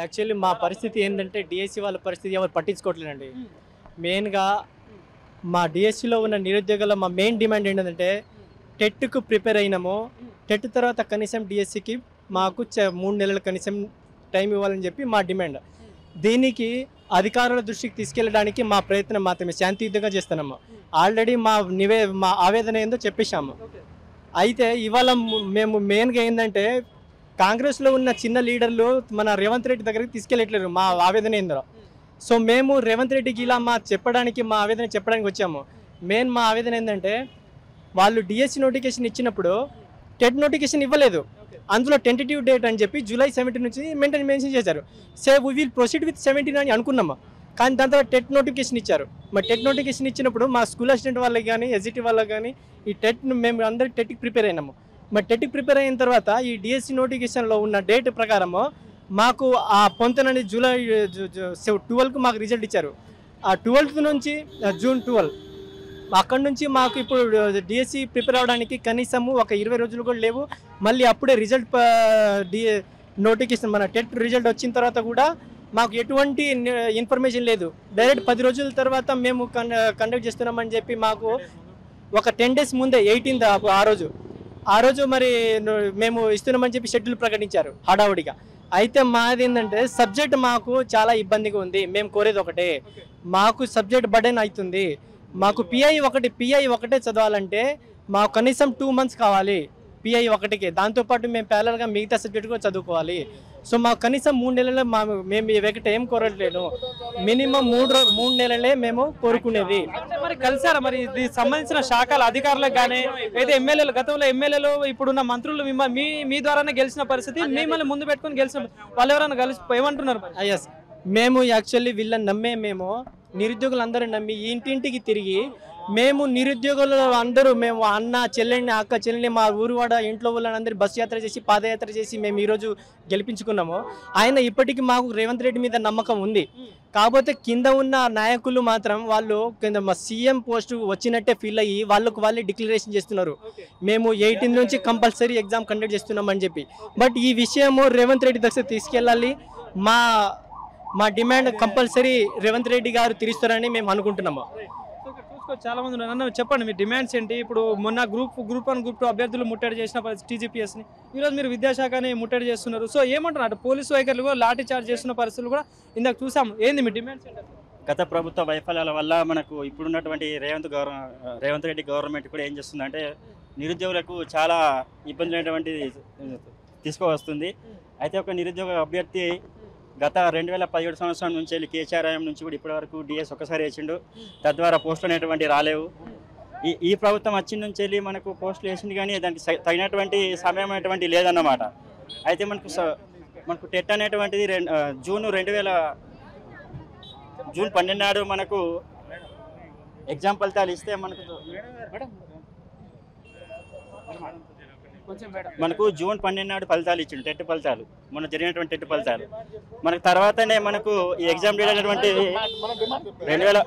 Actually మా పరిస్థితి ఏంటంటే డిఎస్సి వాళ్ళ పరిస్థితి ఎవరు పట్టించుకోవట్లేదండి. మెయిన్గా మా డిఎస్సిలో ఉన్న నిరుద్యోగుల మా మెయిన్ డిమాండ్ ఏంటంటే టెట్కు ప్రిపేర్ అయినాము, టెట్ తర్వాత కనీసం డిఎస్సికి మాకు 3 నెలలు కనీసం టైం ఇవ్వాలని చెప్పి మా డిమాండ్. దీనికి అధికారుల దృష్టికి తీసుకెళ్ళడానికి మా ప్రయత్నం మాత్రమే శాంతియుతంగా చేస్తున్నాము. ఆల్రెడీ మా ఆవేదన ఏందో చెప్పేశాము. అయితే ఇవాళ మేము మెయిన్గా ఏంటంటే కాంగ్రెస్లో ఉన్న చిన్న లీడర్లు మన రేవంత్ రెడ్డి దగ్గరికి తీసుకెళ్ళట్లేరు మా ఆవేదన ఏందో. సో మేము రేవంత్ రెడ్డికి ఇలా మా ఆవేదన చెప్పడానికి వచ్చాము. మెయిన్ మా ఆవేదన ఏంటంటే వాళ్ళు డిఎస్సి నోటిఫికేషన్ ఇచ్చినప్పుడు టెట్ నోటిఫికేషన్ ఇవ్వలేదు. అందులో టెంటేటివ్ డేట్ అని చెప్పి జూలై 17 నుంచి మెన్షన్ చేశారు. వీ విల్ ప్రొసీడ్ విత్ 17 అని అనుకున్నాము. కానీ దాని తర్వాత టెట్ నోటిఫికేషన్ ఇచ్చారు. మరి టెట్ నోటిఫికేషన్ ఇచ్చినప్పుడు మా స్కూల్ అసిస్టెంట్ వాళ్ళకి కానీ ఎస్జిటి వాళ్ళకి కానీ ఈ టెట్ను మేము అందరూ టెట్కి ప్రిపేర్ అయినాము. మరి టెట్కి ప్రిపేర్ అయిన తర్వాత ఈ డిఎస్సి నోటిఫికేషన్లో ఉన్న డేట్ ప్రకారము మాకు ఆ పొంతనని జూలై 12కు మాకు రిజల్ట్ ఇచ్చారు. ఆ 12th నుంచి జూన్ 12 అక్కడ నుంచి మాకు ఇప్పుడు డిఎస్సి ప్రిపేర్ అవ్వడానికి కనీసము ఒక 20 రోజులు కూడా లేవు. మళ్ళీ అప్పుడే రిజల్ట్ నోటిఫికేషన్ మన టెట్ రిజల్ట్ వచ్చిన తర్వాత కూడా మాకు ఎటువంటి ఇన్ఫర్మేషన్ లేదు. డైరెక్ట్ 10 రోజుల తర్వాత మేము కండక్ట్ చేస్తున్నామని చెప్పి మాకు ఒక 10 days ముందే 18th ఆ రోజు మరి మేము ఇస్తున్నామని చెప్పి షెడ్యూల్ ప్రకటించారు హడావుడిగా. అయితే మాది ఏంటంటే సబ్జెక్ట్ మాకు చాలా ఇబ్బందిగా ఉంది. మేము కోరేది ఒకటే, మాకు సబ్జెక్ట్ బర్డెన్ అవుతుంది. మాకు పిఐ ఒకటే చదవాలంటే మాకు కనీసం 2 months కావాలి పిఐ ఒకటికే. దాంతోపాటు మేము ప్యారలల్గా మిగతా సబ్జెక్ట్ కూడా చదువుకోవాలి. సో మాకు కనీసం 3 నెలలు మేము ఇవొకటి ఏం కోరట్లేదు, మినిమం 3 నెలలే మేము కోరుకునేది. మరి కలిసారా మరి దీనికి సంబంధించిన శాఖల అధికారులకు కానీ అయితే ఎమ్మెల్యేలు, గతంలో ఎమ్మెల్యేలు ఇప్పుడున్న మంత్రులు మీ ద్వారానే గెలిచిన పరిస్థితి, మిమ్మల్ని ముందు పెట్టుకుని గెలిచిన వాళ్ళు ఎవరైనా కలిసి ఏమంటున్నారు? ఎస్, మేము యాక్చువల్లీ వీళ్ళని మేము నిరుద్యోగులందరూ నమ్మి ఇంటింటికి తిరిగి మేము నిరుద్యోగులు అందరూ మేము అక్క చెల్లెని మా ఊరువాడ ఇంట్లో వాళ్ళందరూ బస్సు యాత్ర చేసి పాదయాత్ర చేసి మేము ఈరోజు గెలిపించుకున్నాము. ఆయన ఇప్పటికీ మాకు రేవంత్ రెడ్డి మీద నమ్మకం ఉంది. కాకపోతే కింద ఉన్న నాయకులు మాత్రం వాళ్ళు కింద మా సీఎం పోస్ట్ వచ్చినట్టే ఫీల్ అయ్యి వాళ్ళే డిక్లరేషన్ చేస్తున్నారు, మేము 18 నుంచి కంపల్సరీ ఎగ్జామ్ కండక్ట్ చేస్తున్నామని చెప్పి. బట్ ఈ విషయము రేవంత్ రెడ్డి దగ్గర తీసుకెళ్ళాలి. మా డిమాండ్ కంపల్సరీ రేవంత్ రెడ్డి గారు తీరుస్తారని మేము అనుకుంటున్నాము. చాలా మంది ఉన్నారు, చెప్పండి మీ డిమాండ్స్ ఏంటి? ఇప్పుడు మొన్న గ్రూప్ 1 గ్రూప్ 2 అభ్యర్థులు ముట్టడి చేసిన టీజీపీఎస్ని ఈరోజు మీరు విద్యాశాఖని ముట్టడి చేస్తున్నారు. సో ఏమంటున్నారు? అటు పోలీసు వైఖరులు కూడా లాఠీ చార్జ్ చేస్తున్న పరిస్థితులు కూడా ఇందాక చూసాం. ఏంది మీ డిమాండ్స్ ఏంటి? గత ప్రభుత్వ వైఫల్యాల వల్ల మనకు ఇప్పుడున్నటువంటి రేవంత్ రెడ్డి గవర్నమెంట్ కూడా ఏం చేస్తుందంటే నిరుద్యోగులకు చాలా ఇబ్బందులైనటువంటి తీసుకువస్తుంది. అయితే ఒక నిరుద్యోగ అభ్యర్థి గత 2017 సంవత్సరం నుంచి వెళ్ళి కేసీఆర్ నుంచి కూడా ఇప్పటివరకు డిఎస్ ఒకసారి వేసిండు, తద్వారా పోస్టులు అనేటువంటి రాలేవు. ఈ ప్రభుత్వం వచ్చిన నుంచి వెళ్ళి మనకు పోస్టులు వేసింది కానీ దానికి తగినటువంటి సమయం అనేటువంటి లేదన్నమాట. అయితే మనకు టెట్ అనేటువంటిది జూన్ 12 నాడు మనకు ఎగ్జామ్ ఫలితాలు ఇస్తే మనకు జూన్ 12 నాడు ఫలితాలు ఇచ్చిండు, టెట్ ఫలితాలు, మొన్న జరిగినటువంటి టెట్ ఫలితాలు. మనకు తర్వాతనే మనకు ఈ ఎగ్జామ్ డేట్ అనేటువంటి 2000